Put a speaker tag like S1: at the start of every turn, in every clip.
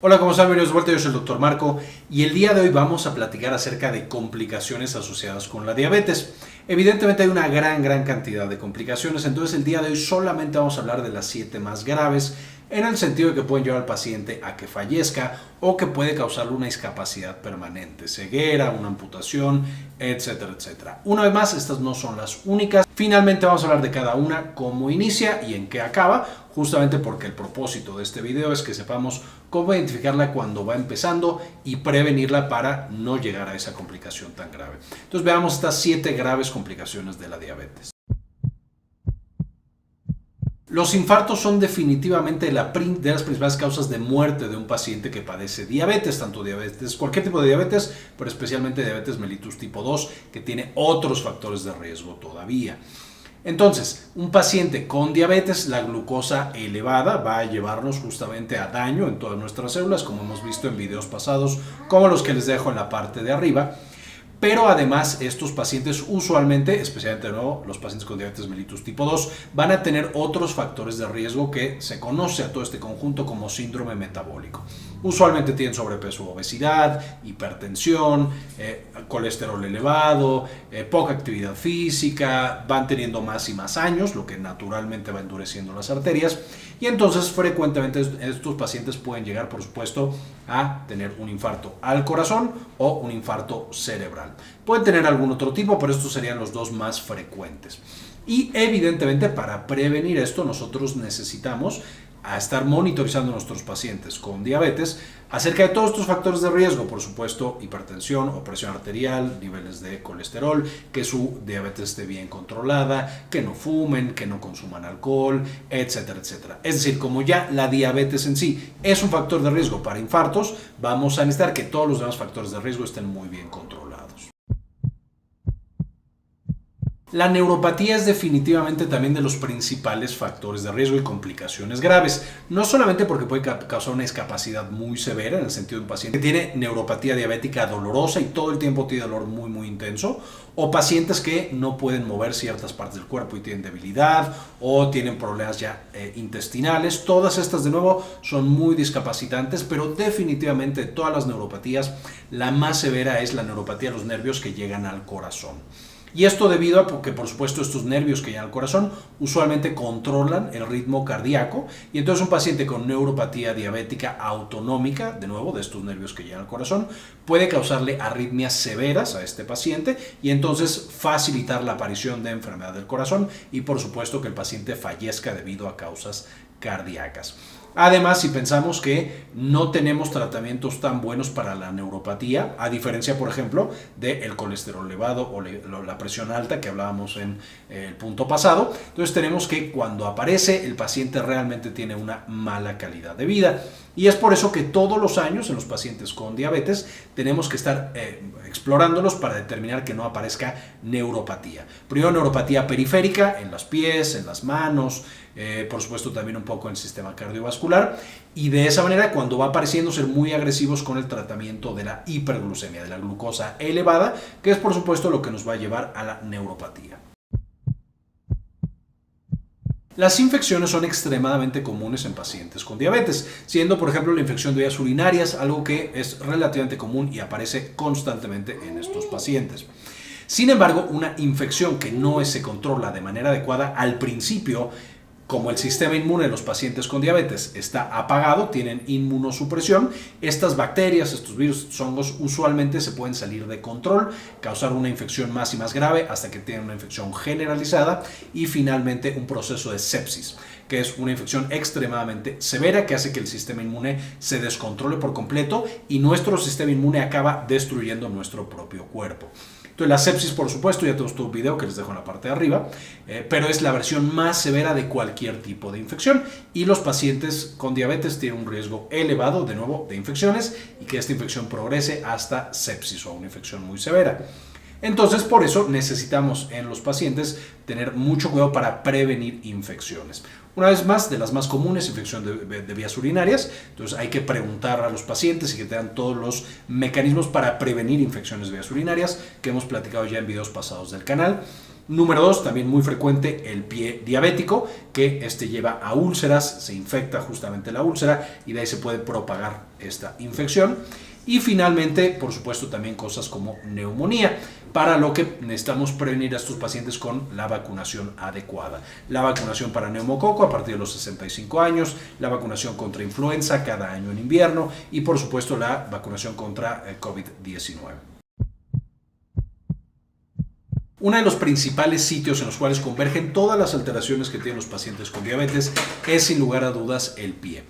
S1: Hola, ¿cómo están? Bienvenidos de vuelta, yo soy el Dr. Marco y el día de hoy vamos a platicar acerca de complicaciones asociadas con la diabetes. Evidentemente hay una gran cantidad de complicaciones, entonces el día de hoy solamente vamos a hablar de las 7 más graves en el sentido de que pueden llevar al paciente a que fallezca o que puede causarle una discapacidad permanente, ceguera, una amputación, etcétera, etcétera. Una vez más, estas no son las únicas. Finalmente vamos a hablar de cada una, cómo inicia y en qué acaba, justamente porque el propósito de este video es que sepamos cómo identificarla cuando va empezando y prevenirla para no llegar a esa complicación tan grave. Entonces veamos estas 7 graves complicaciones de la diabetes. Los infartos son definitivamente de las principales causas de muerte de un paciente que padece diabetes, tanto diabetes, cualquier tipo de diabetes, pero especialmente diabetes mellitus tipo 2, que tiene otros factores de riesgo todavía. Entonces, un paciente con diabetes, la glucosa elevada va a llevarnos justamente a daño en todas nuestras células, como hemos visto en videos pasados, como los que les dejo en la parte de arriba. Pero además estos pacientes usualmente, especialmente de nuevo los pacientes con diabetes mellitus tipo 2, van a tener otros factores de riesgo que se conoce a todo este conjunto como síndrome metabólico. Usualmente tienen sobrepeso o obesidad, hipertensión, colesterol elevado, poca actividad física, van teniendo más y más años, lo que naturalmente va endureciendo las arterias. Y entonces frecuentemente estos pacientes pueden llegar, por supuesto, a tener un infarto al corazón o un infarto cerebral. Pueden tener algún otro tipo, pero estos serían los dos más frecuentes. Y evidentemente para prevenir esto nosotros necesitamos estar monitorizando a nuestros pacientes con diabetes acerca de todos estos factores de riesgo, por supuesto, hipertensión o presión arterial, niveles de colesterol, que su diabetes esté bien controlada, que no fumen, que no consuman alcohol, etcétera, etcétera. Es decir, como ya la diabetes en sí es un factor de riesgo para infartos, vamos a necesitar que todos los demás factores de riesgo estén muy bien controlados. La neuropatía es definitivamente también de los principales factores de riesgo y complicaciones graves, no solamente porque puede causar una discapacidad muy severa en el sentido de un paciente que tiene neuropatía diabética dolorosa y todo el tiempo tiene dolor muy intenso, o pacientes que no pueden mover ciertas partes del cuerpo y tienen debilidad o tienen problemas ya intestinales. Todas estas de nuevo son muy discapacitantes, pero definitivamente de todas las neuropatías la más severa es la neuropatía de los nervios que llegan al corazón. Y esto debido a que, por supuesto, estos nervios que llegan al corazón usualmente controlan el ritmo cardíaco y entonces un paciente con neuropatía diabética autonómica, de nuevo, de estos nervios que llegan al corazón, puede causarle arritmias severas a este paciente y entonces facilitar la aparición de enfermedad del corazón y, por supuesto, que el paciente fallezca debido a causas cardíacas. Además, si pensamos que no tenemos tratamientos tan buenos para la neuropatía, a diferencia, por ejemplo, del colesterol elevado o la presión alta que hablábamos en el punto pasado, entonces tenemos que cuando aparece el paciente realmente tiene una mala calidad de vida. Y es por eso que todos los años en los pacientes con diabetes tenemos que estar explorándolos para determinar que no aparezca neuropatía. Primero neuropatía periférica en los pies, en las manos, por supuesto también un poco en el sistema cardiovascular, y de esa manera cuando va apareciendo ser muy agresivos con el tratamiento de la hiperglucemia, de la glucosa elevada, que es por supuesto lo que nos va a llevar a la neuropatía. Las infecciones son extremadamente comunes en pacientes con diabetes, siendo por ejemplo la infección de vías urinarias algo que es relativamente común y aparece constantemente en estos pacientes. Sin embargo, una infección que no se controla de manera adecuada al principio, como el sistema inmune de los pacientes con diabetes está apagado, tienen inmunosupresión, estas bacterias, estos virus, estos hongos usualmente se pueden salir de control, causar una infección más y más grave hasta que tienen una infección generalizada y finalmente un proceso de sepsis, que es una infección extremadamente severa que hace que el sistema inmune se descontrole por completo y nuestro sistema inmune acaba destruyendo nuestro propio cuerpo. Entonces la sepsis, por supuesto, ya tenemos todo un video que les dejo en la parte de arriba, pero es la versión más severa de cualquier tipo de infección y los pacientes con diabetes tienen un riesgo elevado, de nuevo, de infecciones y que esta infección progrese hasta sepsis o una infección muy severa. Entonces, por eso necesitamos en los pacientes tener mucho cuidado para prevenir infecciones. Una vez más, de las más comunes, infección de vías urinarias. Entonces, hay que preguntar a los pacientes y que tengan todos los mecanismos para prevenir infecciones de vías urinarias que hemos platicado ya en videos pasados del canal. Número 2, también muy frecuente, el pie diabético, que lleva a úlceras, se infecta justamente la úlcera y de ahí se puede propagar esta infección. Y finalmente, por supuesto, también cosas como neumonía, para lo que necesitamos prevenir a estos pacientes con la vacunación adecuada. La vacunación para neumococo a partir de los 65 años, la vacunación contra influenza cada año en invierno y, por supuesto, la vacunación contra COVID-19. Uno de los principales sitios en los cuales convergen todas las alteraciones que tienen los pacientes con diabetes es, sin lugar a dudas, el pie.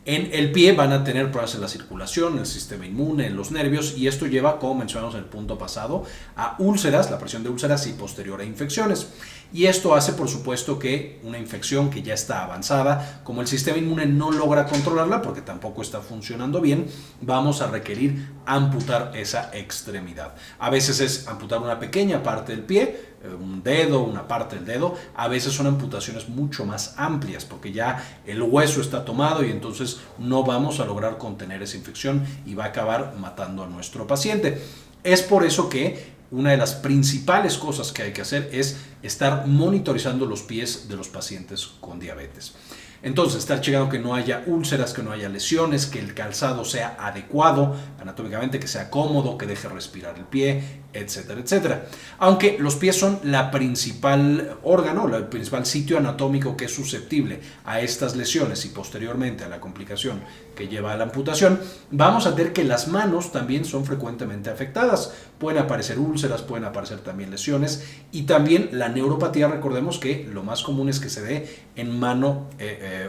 S1: En el pie van a tener problemas en la circulación, en el sistema inmune, en los nervios, y esto lleva, como mencionamos en el punto pasado, a úlceras, la aparición de úlceras y posterior a infecciones. Y esto hace, por supuesto, que una infección que ya está avanzada, como el sistema inmune no logra controlarla porque tampoco está funcionando bien, vamos a requerir amputar esa extremidad. A veces es amputar una pequeña parte del pie, un dedo, una parte del dedo. A veces son amputaciones mucho más amplias porque ya el hueso está tomado y entonces no vamos a lograr contener esa infección y va a acabar matando a nuestro paciente. Es por eso que una de las principales cosas que hay que hacer es estar monitorizando los pies de los pacientes con diabetes. Entonces, estar checando que no haya úlceras, que no haya lesiones, que el calzado sea adecuado anatómicamente, que sea cómodo, que deje respirar el pie, etcétera, etcétera. Aunque los pies son la principal órgano, el principal sitio anatómico que es susceptible a estas lesiones y posteriormente a la complicación que lleva a la amputación, vamos a ver que las manos también son frecuentemente afectadas. Pueden aparecer úlceras, pueden aparecer también lesiones y también la neuropatía. Recordemos que lo más común es que se dé en mano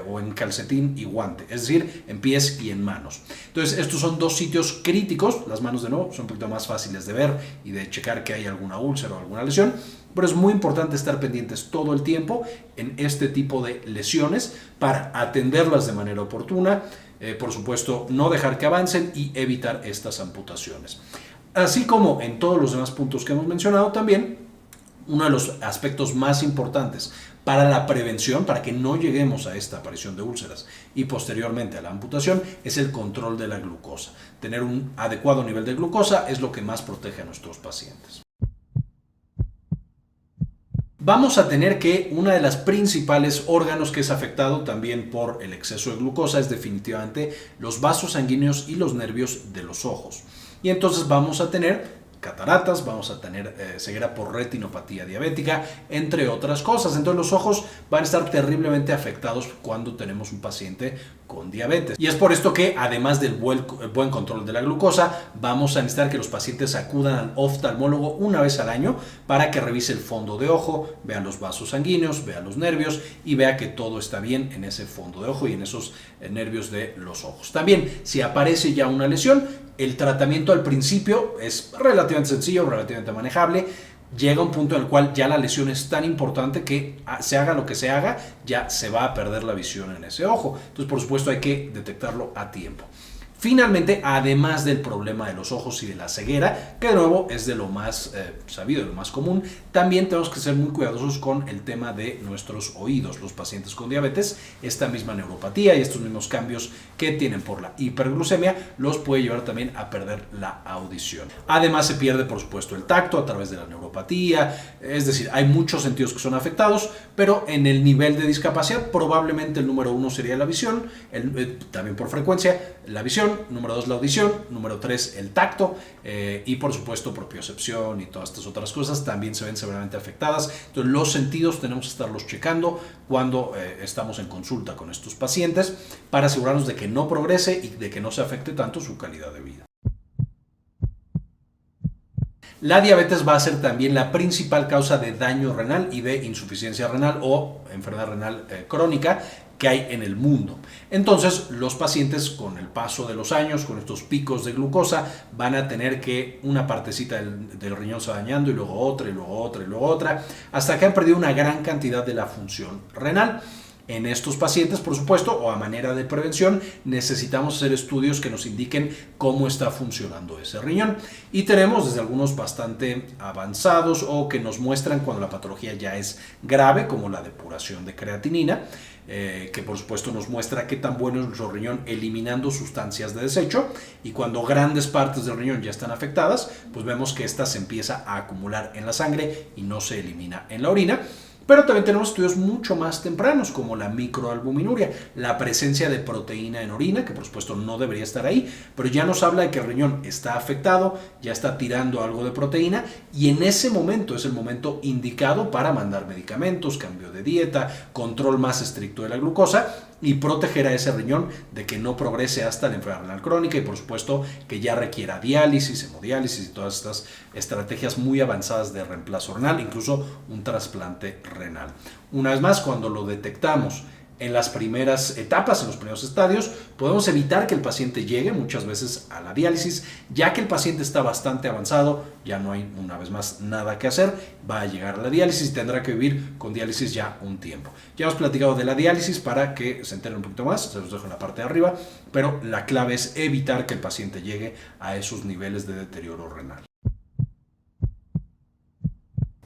S1: o en calcetín y guante, es decir, en pies y en manos. Entonces, estos son dos sitios críticos. Las manos, de nuevo, son un poquito más fáciles de ver y de checar que hay alguna úlcera o alguna lesión, pero es muy importante estar pendientes todo el tiempo en este tipo de lesiones para atenderlas de manera oportuna, por supuesto, no dejar que avancen y evitar estas amputaciones. Así como en todos los demás puntos que hemos mencionado, también uno de los aspectos más importantes para la prevención, para que no lleguemos a esta aparición de úlceras y posteriormente a la amputación, es el control de la glucosa. Tener un adecuado nivel de glucosa es lo que más protege a nuestros pacientes. Vamos a tener que uno de los principales órganos que es afectado también por el exceso de glucosa es definitivamente los vasos sanguíneos y los nervios de los ojos. Y entonces vamos a tener cataratas, vamos a tener ceguera por retinopatía diabética, entre otras cosas. Entonces los ojos van a estar terriblemente afectados cuando tenemos un paciente con diabetes. Y es por esto que, además del buen control de la glucosa, vamos a necesitar que los pacientes acudan al oftalmólogo una vez al año para que revise el fondo de ojo, vea los vasos sanguíneos, vea los nervios y vea que todo está bien en ese fondo de ojo y en esos nervios de los ojos. También, si aparece ya una lesión, el tratamiento al principio es relativamente sencillo, relativamente manejable. Llega un punto en el cual ya la lesión es tan importante que se haga lo que se haga, ya se va a perder la visión en ese ojo. Entonces, por supuesto, hay que detectarlo a tiempo. Finalmente, además del problema de los ojos y de la ceguera, que de nuevo es de lo más sabido, de lo más común, también tenemos que ser muy cuidadosos con el tema de nuestros oídos. Los pacientes con diabetes, esta misma neuropatía y estos mismos cambios que tienen por la hiperglucemia, los puede llevar también a perder la audición. Además, se pierde, por supuesto, el tacto a través de la neuropatía, es decir, hay muchos sentidos que son afectados, pero en el nivel de discapacidad, probablemente el número 1 sería la visión, también por frecuencia, la visión. Número 2, la audición. Número 3, el tacto. Y por supuesto, propiocepción y todas estas otras cosas también se ven severamente afectadas. Entonces, los sentidos tenemos que estarlos checando cuando estamos en consulta con estos pacientes para asegurarnos de que no progrese y de que no se afecte tanto su calidad de vida. La diabetes va a ser también la principal causa de daño renal y de insuficiencia renal o enfermedad renal crónica que hay en el mundo. Entonces, los pacientes con el paso de los años, con estos picos de glucosa, van a tener que una partecita del riñón se va dañando y luego otra y luego otra y luego otra, hasta que han perdido una gran cantidad de la función renal. En estos pacientes, por supuesto, o a manera de prevención, necesitamos hacer estudios que nos indiquen cómo está funcionando ese riñón. Y tenemos desde algunos bastante avanzados o que nos muestran cuando la patología ya es grave, como la depuración de creatinina, que por supuesto nos muestra qué tan bueno es nuestro riñón eliminando sustancias de desecho, y cuando grandes partes del riñón ya están afectadas, pues vemos que esta se empieza a acumular en la sangre y no se elimina en la orina. Pero también tenemos estudios mucho más tempranos, como la microalbuminuria, la presencia de proteína en orina, que por supuesto no debería estar ahí, pero ya nos habla de que el riñón está afectado, ya está tirando algo de proteína, y en ese momento es el momento indicado para mandar medicamentos, cambio de dieta, control más estricto de la glucosa, y proteger a ese riñón de que no progrese hasta la enfermedad renal crónica, y por supuesto que ya requiera diálisis, hemodiálisis y todas estas estrategias muy avanzadas de reemplazo renal, incluso un trasplante renal. Una vez más, cuando lo detectamos en las primeras etapas, en los primeros estadios, podemos evitar que el paciente llegue muchas veces a la diálisis, ya que el paciente está bastante avanzado, ya no hay, una vez más, nada que hacer, va a llegar a la diálisis y tendrá que vivir con diálisis ya un tiempo. Ya hemos platicado de la diálisis para que se enteren un poquito más, se los dejo en la parte de arriba, pero la clave es evitar que el paciente llegue a esos niveles de deterioro renal.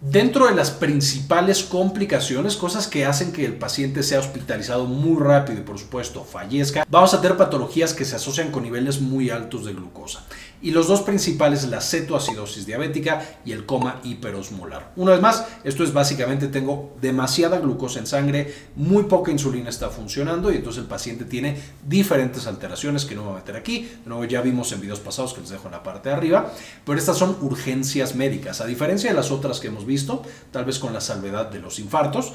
S1: Dentro de las principales complicaciones, cosas que hacen que el paciente sea hospitalizado muy rápido y por supuesto fallezca, vamos a tener patologías que se asocian con niveles muy altos de glucosa. Y los dos principales, la cetoacidosis diabética y el coma hiperosmolar. Una vez más, esto es básicamente tengo demasiada glucosa en sangre, muy poca insulina está funcionando y entonces el paciente tiene diferentes alteraciones que no voy a meter aquí. De nuevo, ya vimos en videos pasados que les dejo en la parte de arriba, pero estas son urgencias médicas. A diferencia de las otras que hemos visto, tal vez con la salvedad de los infartos,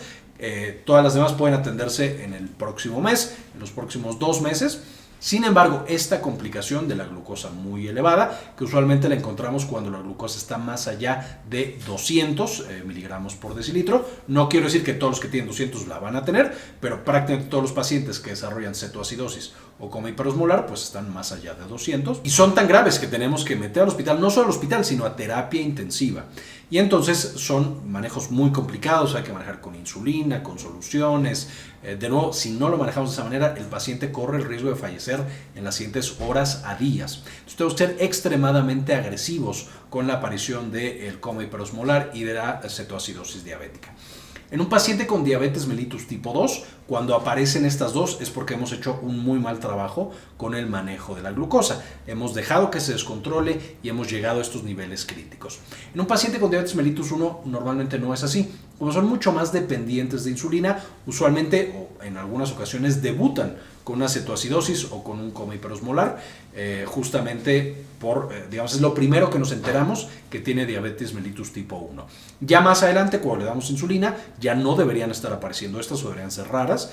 S1: todas las demás pueden atenderse en el próximo mes, en los próximos 2 meses. Sin embargo, esta complicación de la glucosa muy elevada, que usualmente la encontramos cuando la glucosa está más allá de 200 miligramos por decilitro, no quiero decir que todos los que tienen 200 la van a tener, pero prácticamente todos los pacientes que desarrollan cetoacidosis o coma hiperosmolar pues están más allá de 200 y son tan graves que tenemos que meter al hospital, no solo al hospital, sino a terapia intensiva. Y entonces son manejos muy complicados, hay que manejar con insulina, con soluciones. De nuevo, si no lo manejamos de esa manera, el paciente corre el riesgo de fallecer en las siguientes horas a días. Entonces tenemos que ser extremadamente agresivos con la aparición del coma hiperosmolar y de la cetoacidosis diabética. En un paciente con diabetes mellitus tipo 2, cuando aparecen estas dos es porque hemos hecho un muy mal trabajo con el manejo de la glucosa. Hemos dejado que se descontrole y hemos llegado a estos niveles críticos. En un paciente con diabetes mellitus 1 normalmente no es así. Como son mucho más dependientes de insulina, usualmente o en algunas ocasiones debutan con una cetoacidosis o con un coma hiperosmolar, justamente por, digamos, es lo primero que nos enteramos que tiene diabetes mellitus tipo 1. Ya más adelante, cuando le damos insulina, ya no deberían estar apareciendo estas o deberían ser raras.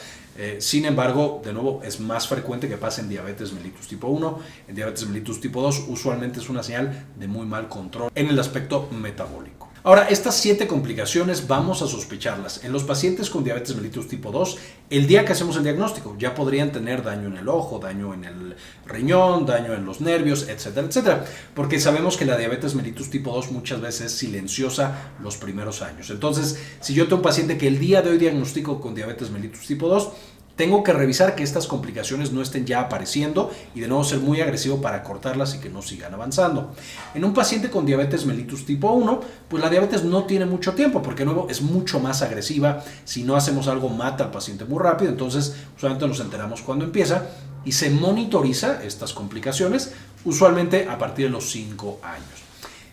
S1: Sin embargo, de nuevo, es más frecuente que pase en diabetes mellitus tipo 1. En diabetes mellitus tipo 2 usualmente es una señal de muy mal control en el aspecto metabólico. Ahora, estas 7 complicaciones vamos a sospecharlas. En los pacientes con diabetes mellitus tipo 2, el día que hacemos el diagnóstico, ya podrían tener daño en el ojo, daño en el riñón, daño en los nervios, etcétera, etcétera. Porque sabemos que la diabetes mellitus tipo 2 muchas veces es silenciosa los primeros años. Entonces, si yo tengo un paciente que el día de hoy diagnostico con diabetes mellitus tipo 2, tengo que revisar que estas complicaciones no estén ya apareciendo y de nuevo ser muy agresivo para cortarlas y que no sigan avanzando. En un paciente con diabetes mellitus tipo 1, pues la diabetes no tiene mucho tiempo porque de nuevo es mucho más agresiva. Si no hacemos algo mata al paciente muy rápido, entonces usualmente nos enteramos cuando empieza y se monitoriza estas complicaciones usualmente a partir de los 5 años.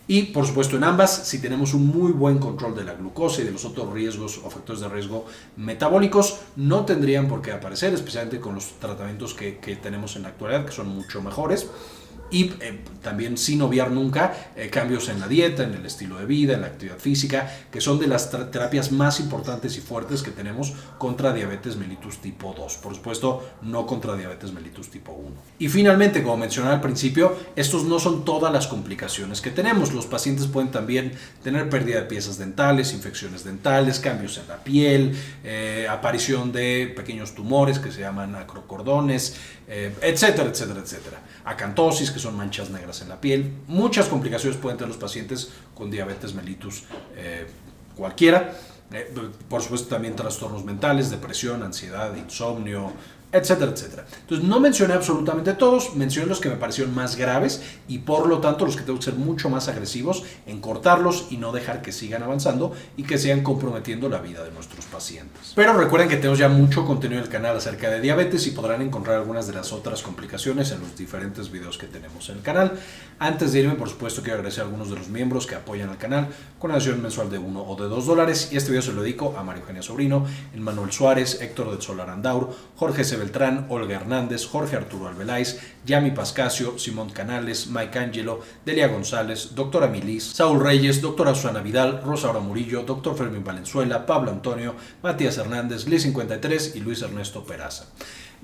S1: Y por supuesto en ambas, si tenemos un muy buen control de la glucosa y de los otros riesgos o factores de riesgo metabólicos, no tendrían por qué aparecer, especialmente con los tratamientos que tenemos en la actualidad, que son mucho mejores. Y también sin obviar nunca cambios en la dieta, en el estilo de vida, en la actividad física, que son de las terapias más importantes y fuertes que tenemos contra diabetes mellitus tipo 2. Por supuesto, no contra diabetes mellitus tipo 1. Y finalmente, como mencioné al principio, estos no son todas las complicaciones que tenemos. Los pacientes pueden también tener pérdida de piezas dentales, infecciones dentales, cambios en la piel, aparición de pequeños tumores que se llaman acrocordones, etcétera, etcétera, etcétera. Acantosis, que son manchas negras en la piel. Muchas complicaciones pueden tener los pacientes con diabetes mellitus cualquiera. Por supuesto también trastornos mentales, depresión, ansiedad, insomnio, etcétera, etcétera. Entonces no mencioné absolutamente todos, mencioné los que me parecieron más graves y por lo tanto los que tengo que ser mucho más agresivos en cortarlos y no dejar que sigan avanzando y que sigan comprometiendo la vida de nuestros pacientes. Pero recuerden que tenemos ya mucho contenido en el canal acerca de diabetes y podrán encontrar algunas de las otras complicaciones en los diferentes videos que tenemos en el canal. Antes de irme, por supuesto, quiero agradecer a algunos de los miembros que apoyan al canal con una donación mensual de $1 o de $2 y este video se lo dedico a María Eugenia Sobrino, Manuel Suárez, Héctor del Solar Andaur, Jorge C. Beltrán, Olga Hernández, Jorge Arturo Arbeláez, Yami Pascasio, Simón Canales, Mike Angelo, Delia González, Doctora Milis, Saúl Reyes, Doctora Susana Vidal, Rosaura Murillo, Doctor Fermín Valenzuela, Pablo Antonio, Matías Hernández, Liz53 y Luis Ernesto Peraza.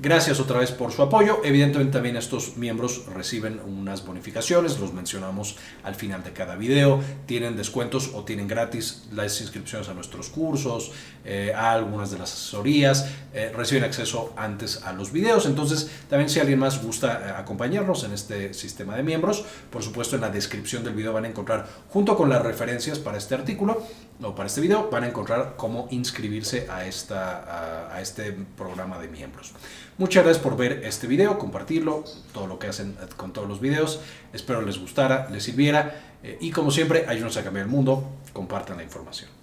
S1: Gracias otra vez por su apoyo. Evidentemente también estos miembros reciben unas bonificaciones, los mencionamos al final de cada video. Tienen descuentos o tienen gratis las inscripciones a nuestros cursos, a algunas de las asesorías, reciben acceso antes a los videos. Entonces también si alguien más gusta acompañarnos en este sistema de miembros, por supuesto en la descripción del video van a encontrar, junto con las referencias para este artículo o para este video, van a encontrar cómo inscribirse a este programa de miembros. Muchas gracias por ver este video, compartirlo, todo lo que hacen con todos los videos. Espero les gustara, les sirviera y como siempre, ayúdenos a cambiar el mundo, compartan la información.